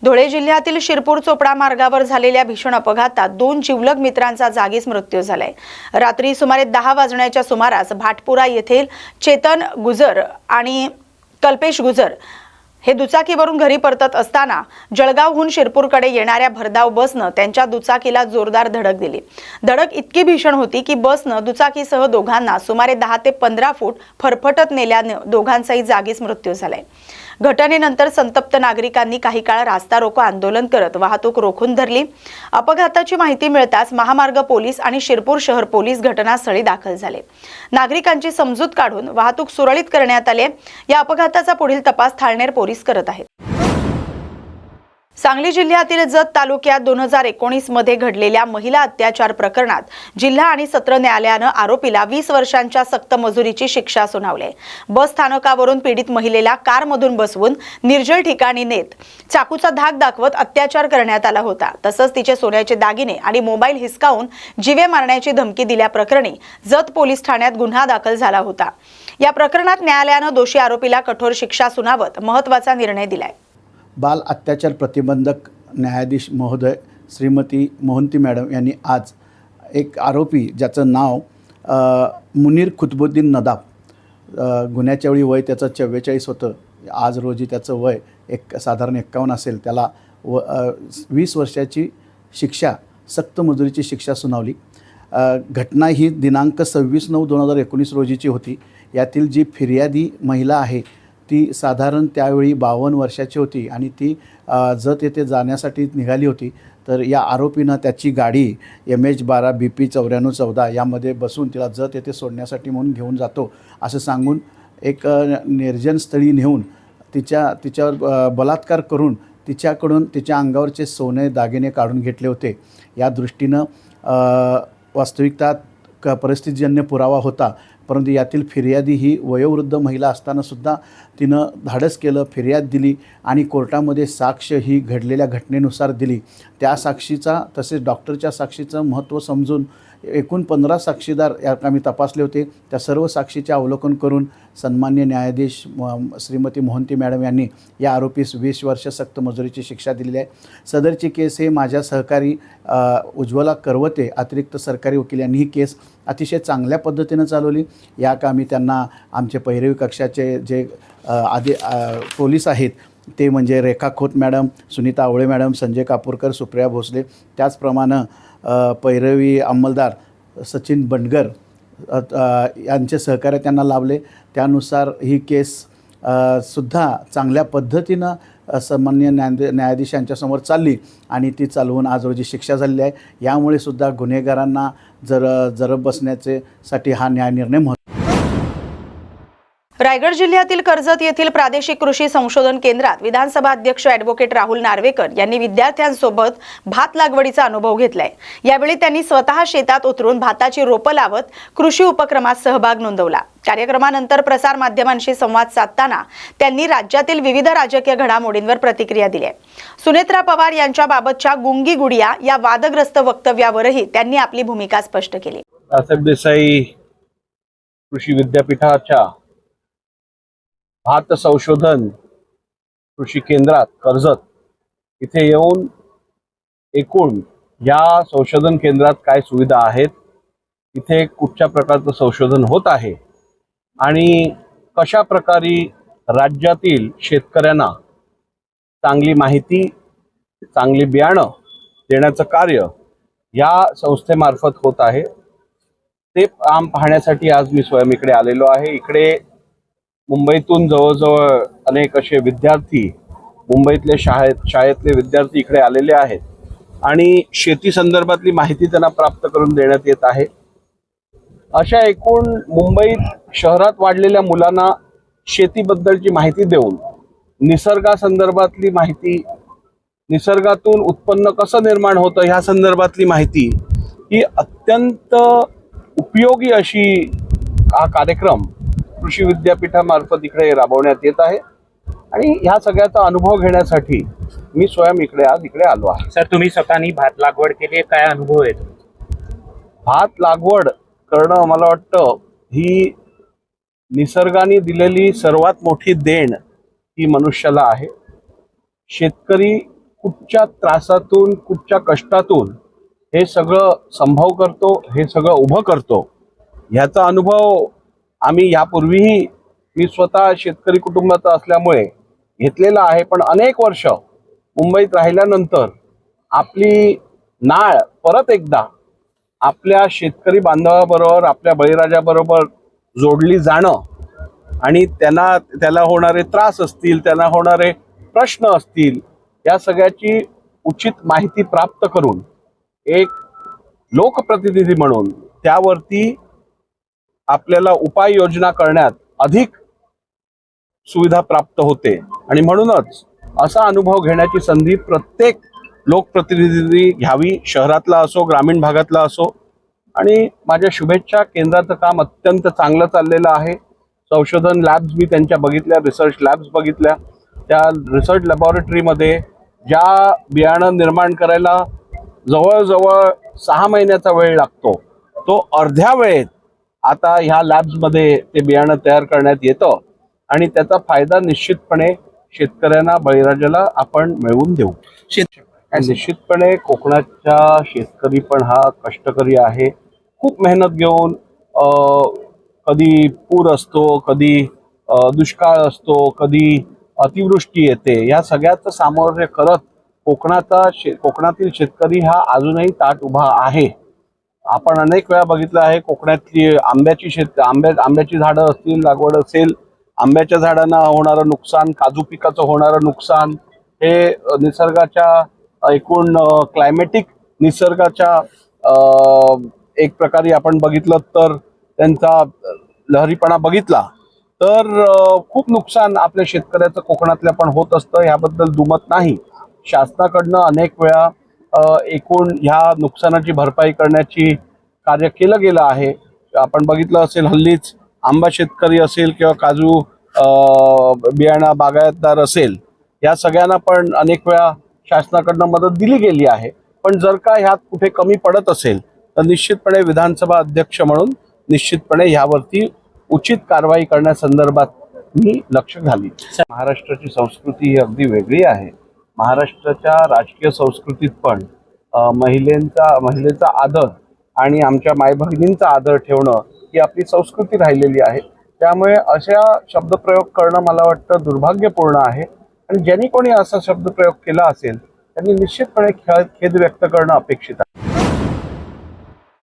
धुळे जिल्ह्यातील शिरपूर चोपडा मार्गावर झालेल्या भीषण अपघातात 2 जिवलग मित्रांचा जागीच मृत्यू झालाय। रात्री सुमारे 10 वाजण्याच्या सुमारास भाटपुरा येथील चेतन गुजर आणि कल्पेश गुजर हे दुचाकीवरून घरी परतत असताना जळगावहून शिरपूरकडे येणाऱ्या भरधाव बसनं त्यांच्या दुचाकीला जोरदार धडक दिली। धडक इतकी भीषण होती की बसनं दुचाकीसह दोघांना सुमारे 10 ते 15 फूट फरफटत नेल्याने दोघांचाही जागीच मृत्यू झालाय। घटनेनंतर संतप्त नागरिकांनी काही काळ रास्ता रोको आंदोलन करत वाहतूक रोखून धरली। अपघाताची माहिती मिळताच महामार्ग पोलीस आणि शिरपूर शहर पोलीस घटनास्थळी दाखल झाले। नागरिकांची समजूत काढून वाहतूक सुरळीत करण्यात आली। या अपघाताचा पुढील तपास थाळनेर पोलीस करत आहेत। सांगली जिल्ह्यातील जत तालुक्यात 2019 मध्ये घडलेल्या महिला अत्याचार प्रकरणात जिल्हा आणि सत्र न्यायालयाने आरोपीला 20 वर्षांच्या सक्त मजुरीची शिक्षा सुनावली। बस स्थानकावरून पीडित महिलेला कारमधून बसवून निर्जल ठिकाणी नेत चाकूचा धाक दाखवत अत्याचार करण्यात आला होता। तसंच तिचे सोन्याचे दागिने आणि मोबाईल हिसकावून जीवे मारण्याची धमकी दिल्याप्रकरणी जत पोलीस ठाण्यात गुन्हा दाखल झाला होता। या प्रकरणात न्यायालयाने दोषी आरोपीला कठोर शिक्षा सुनावत महत्त्वाचा निर्णय दिलाय। बाल अत्याचार प्रतिबंधक न्यायाधीश महोदय श्रीमती मोहंती मॅडम यांनी आज एक आरोपी ज्याचं नाव मुनीर खुतबुद्दीन नदाब, गुन्ह्याच्या वेळी वय त्याचं 44 होतं, आज रोजी त्याचं वय साधारण 51 असेल, त्याला 20 वर्षाची शिक्षा, सक्त मजुरीची शिक्षा सुनावली। घटना ही दिनांक 26/9/2019 रोजीची होती। यातील जी फिर्यादी महिला आहे ती साधारण त्यावेळी 52 वर्षाची होती आणि ती जत येथे जाण्यासाठी निघाली होती। तर या आरोपीनं त्याची गाडी MH12 BP 9414 यामध्ये बसून तिला जत येथे सोडण्यासाठी म्हणून घेऊन जातो असं सांगून एक निर्जन स्थळी नेऊन तिच्यावर बलात्कार करून तिच्याकडून तिच्या अंगावरचे सोने दागिने काढून घेतले होते। या दृष्टीनं वास्तविकता परिस्थितीजन्य पुरावा होता, परंतु यातील फिर्यादी ही वयोवृद्ध महिला असतानासुद्धा तिनं धाडस केलं, फिर्याद दिली आणि कोर्टामध्ये साक्ष ही घडलेल्या घटनेनुसार दिली। त्या साक्षीचा तसेच डॉक्टरच्या साक्षीचं महत्त्व समजून एकूण 15 साक्षीदार आम्ही तपासले होते। त्या सर्व साक्षीचे अवलोकन करून सन्मान्य न्यायाधीश श्रीमती मोहंती मॅडम यांनी या आरोपीस 20 वर्ष सक्त मजुरीची शिक्षा दिलेली आहे। सदरची केस हे माझ्या सहकारी उज्ज्वला करवते अतिरिक्त सरकारी वकील यांनी ही केस अतिशय चांगल्या पद्धतीनं चालवली। या कामी त्यांना आमचे पैरवी कक्षाचे जे पोलीस आहेत ते म्हणजे रेखा खोत मॅडम, सुनीता आवळे मॅडम, संजय कापूरकर, सुप्रिया भोसले, त्याचप्रमाणे पैरवी अंमलदार सचिन बंडगर यांचे सहकार्य त्यांना लाभले। त्यानुसार ही केस सुद्धा चांगल्या पद्धतीनं सन्माननीय न्यायाधीशांच्यासमोर चालली आणि ती चालवून आज रोजी शिक्षा झालेली आहे। यामुळे सुद्धा गुन्हेगारांना जरब बसण्यासाठी हा न्याय निर्णय रायगड जिल्ह्यातील कर्जत येथील प्रादेशिक कृषी संशोधन केंद्रात विधानसभा अध्यक्ष ॲडव्होकेट राहुल नार्वेकर यांनी विद्यार्थ्यांसोबत भात लागवडीचा अनुभव घेतलाय। यावेळी त्यांनी स्वतः शेतात उतरून भाताची रोपं लावत कृषी उपक्रमात सहभाग नोंदवला। कार्यक्रमानंतर प्रसार माध्यमांशी संवाद साधताना त्यांनी राज्यातील विविध राजकीय घडामोडींवर प्रतिक्रिया दिली। सुनेत्रा पवार यांच्या बाबतच्या गुंगी गुडिया या वादग्रस्त वक्तव्यावरही त्यांनी आपली भूमिका स्पष्ट केली। रासाहेब देसाई कृषी विद्यापीठाच्या भात संशोधन कृषी केंद्रात कर्जत इथे येऊन एकूण या संशोधन केंद्रात काय सुविधा आहेत, इथे कुठच्या प्रकारचं संशोधन होत आहे आणि कशा प्रकारे राज्यातील शेतकऱ्यांना चांगली माहिती, चांगली बियाणं देण्याचं कार्य या संस्थेमार्फत होत आहे ते पाहण्यासाठी आज मी स्वयं इकडे आलेलो आहे। इकडे मुंबईतून जवळजवळ अनेक असे विद्यार्थी, मुंबईतले शाळेतले विद्यार्थी इकडे आलेले आहेत आणि शेती संदर्भातली माहिती त्यांना प्राप्त करून देण्यात येत आहे। अशा एकूण मुंबईत शहरात वाढलेल्या मुलांना शेतीबद्दलची माहिती देऊन निसर्गासंदर्भातली माहिती, निसर्गातून उत्पन्न कसं निर्माण होतं ह्या संदर्भातली माहिती ही अत्यंत उपयोगी अशी हा कार्यक्रम कृषी विद्यापीठामार्फत इकडे राबवण्यात येत आहे आणि ह्या सगळ्याचा अनुभव घेण्यासाठी मी स्वयं आज इकडे आलो आहे। सर, तुम्ही स्वतःनी भात लागवड केली, काय अनुभव आहे? भात लागवड करणं मला वाटतं ही निसर्गाने दिलेली सर्वात मोठी देण ही मनुष्याला आहे। शेतकरी कुठच्या त्रासातून, कुठच्या कष्टातून हे सगळं संभव करतो, हे सगळं उभं करतो, ह्याचा अनुभव आम्ही यापूर्वीही, मी स्वतः शेतकरी कुटुंबाचा असल्यामुळे घेतलेला आहे. पण अनेक वर्ष मुंबईत राहिल्यानंतर आपली नाळ परत एकदा आपल्या शेतकरी बांधवाबरोबर, आपल्या बळीराजाबरोबर जोडली जाणं आणि त्याला होणारे त्रास असतील, त्यांना होणारे प्रश्न असतील, या सगळ्याची उचित माहिती प्राप्त करून एक लोकप्रतिनिधी म्हणून त्यावरती आपल्याला उपाययोजना करण्यात अधिक सुविधा प्राप्त होते. आणि म्हणूनच असा अनुभव घेण्याची संधी प्रत्येक लोकप्रतिनिधी घ्यावी, शहरातला असो, ग्रामीण भागातला असो. आणि माझ्या शुभेच्छा. केंद्राचं काम अत्यंत चांगलं चाललेलं आहे. संशोधन लॅब्स मी त्यांच्या बघितल्या, रिसर्च लॅब्स बघितल्या. त्या रिसर्च लॅबॉरेटरीमध्ये ज्या बियाणं निर्माण करायला जवळजवळ 6 महिन्याचा वेळ लागतो, तो अर्ध्या वेळेत आता ह्या लॅब्समध्ये ते बियाणं तयार करण्यात येतं आणि त्याचा फायदा निश्चितपणे शेतकऱ्यांना, बळीराजाला आपण मिळवून देऊ. निश्चितपणे कोकणाच्या शेतकरी पण हा कष्टकरी आहे. खूप मेहनत घेऊन कधी पूर असतो, कधी दुष्काळ असतो, कधी अतिवृष्टी येते, या सगळ्याचं सामोरे करत कोकणातील शेतकरी हा अजूनही ताठ उभा आहे. आपण अनेक वेळा बघितलं आहे कोकणातली आंब्याची झाडं असतील, लागवड असेल, आंब्याच्या झाडांना होणारं नुकसान, काजू पिकाचं होणारं नुकसान, हे निसर्गाच्या एकूण क्लायमेटिक निसर्गाच्या एक प्रकारे आपण बघितलं तर त्यांचा लहरीपणा बघितला तर खूप नुकसान आपल्या शेतकऱ्याचं कोकणातल्या पण होत असतं. याबद्दल दुमत नाही. शासनाकडनं अनेक वेळा एकूण ह्या नुकसानाची भरपाई करण्याची कार्य केलं गेलं आहे. आपण बघितलं असेल हल्लीच आंबा शेतकरी असेल किंवा काजू बियाणा बागायतदार असेल, या सगळ्यांना पण अनेक वेळा शासनाकडनं मदत दिली गेली आहे. पण जर का ह्यात कुठे कमी पडत असेल तर निश्चितपणे विधानसभा अध्यक्ष म्हणून निश्चितपणे ह्यावरती उचित कारवाई करण्यासंदर्भात मी लक्ष घालीन. महाराष्ट्राची संस्कृती ही अगदी वेगळी आहे. महाराष्ट्राच्या राजकीय संस्कृतीत पण महिलेचा आदर आणि आमच्या माय भगिनींचा आदर ठेवणं ही आपली संस्कृती राहिलेली आहे. त्यामुळे अशा शब्दप्रयोग करणं मला वाटतं दुर्भाग्यपूर्ण आहे. आणि ज्यांनी कोणी असा शब्दप्रयोग केला असेल त्यांनी निश्चितपणे खेद व्यक्त करणं अपेक्षित आहे.